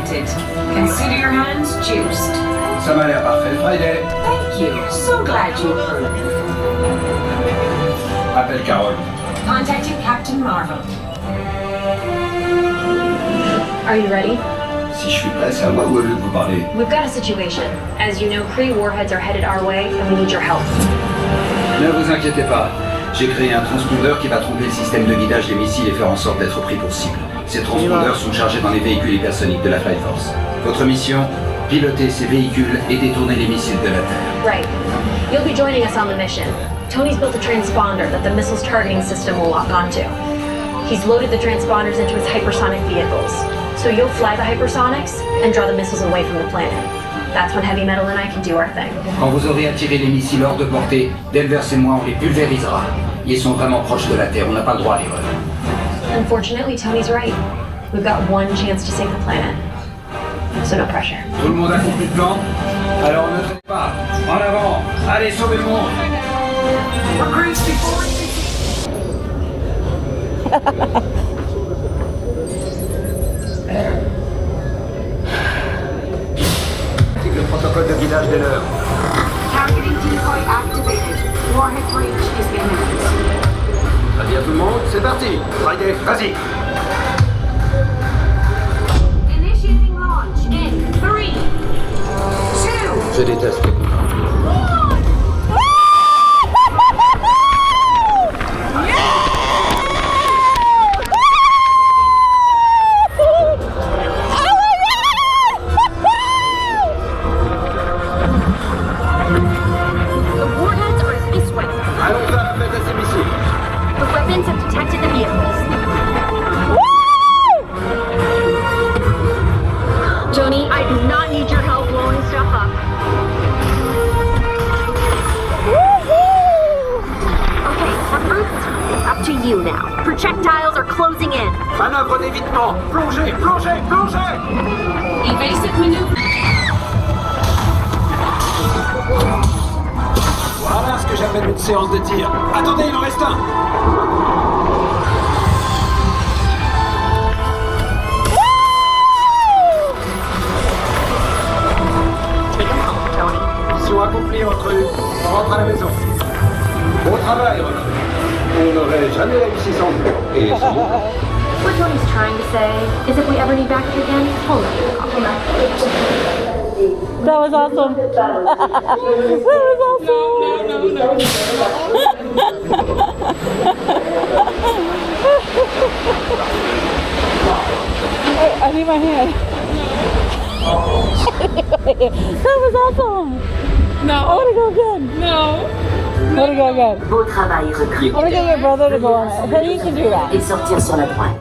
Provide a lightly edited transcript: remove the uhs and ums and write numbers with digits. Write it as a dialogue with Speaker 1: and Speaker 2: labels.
Speaker 1: detected. Consider your hands juiced.
Speaker 2: Ça m'a l'air parfait, Friday.
Speaker 1: Thank you. So glad you approve.
Speaker 2: Appelle Carol.
Speaker 1: Contacting Captain Marvel.
Speaker 3: Are you ready?
Speaker 2: Si je suis prêt, c'est à moi ou à lui que vous parlez?
Speaker 3: We've got a situation. As you know, Kree warheads are headed our way, and we need your help.
Speaker 2: Ne vous inquiétez pas. J'ai créé un transpondeur qui va tromper le système de guidage des missiles et faire en sorte d'être pris pour cible. Ces transpondeurs sont chargés dans les véhicules hypersoniques de la Flight Force. Votre mission, piloter ces véhicules et détourner les missiles de la Terre.
Speaker 3: Right. You'll be joining us on the mission. Tony's built a transponder that the missile's targeting system will lock onto. He's loaded the transponders into his hypersonic vehicles. So you'll fly the hypersonics and draw the missiles away from the planet. That's when Heavy Metal and I can do our thing.
Speaker 2: Quand vous aurez attiré les missiles hors de portée, Danvers et moi, on les pulvérisera. Ils sont vraiment proches de la Terre, on n'a pas le droit à l'erreur.
Speaker 3: Unfortunately, Tony's right. We've got one chance to save the planet. So no pressure.
Speaker 2: Tout le monde a compris le plan? Alors ne traite pas. En avant. Allez, sauvez le monde.
Speaker 1: Recruits before
Speaker 2: Le protocole de guidage de l'heure.
Speaker 1: Targeting decoy activated. Warhead breach is imminent.
Speaker 2: Ça dit à tout le monde, c'est parti. Friday, vas-y.
Speaker 1: Initiating launch in 3, 2.
Speaker 2: Je déteste les coups.
Speaker 3: Tony, I do not need your help blowing stuff up.
Speaker 4: Okay, recruits, it's up to you now. Projectiles are closing in.
Speaker 2: Manœuvre d'évitement. Plongez, plongez, plongez.
Speaker 1: Evasive maneuver.
Speaker 2: Voilà ce que j'appelle une séance de tir. Attendez, il en reste un. Mission accomplie, recrue. On rentre à la maison. Bon travail, recrue. On n'aurait jamais réussi sans vous. Et sans vous.
Speaker 4: What Tony's trying to say is if we ever need backup again, we'll let you call.
Speaker 5: That was awesome. That was awesome. I need my hand. That was awesome.
Speaker 6: No.
Speaker 5: I want to go again.
Speaker 6: No.
Speaker 5: I want to go again.
Speaker 4: Beau travail, recrues.
Speaker 5: I want to get your brother to go on it. I think you can do that.
Speaker 4: Et sortir sur la pointe.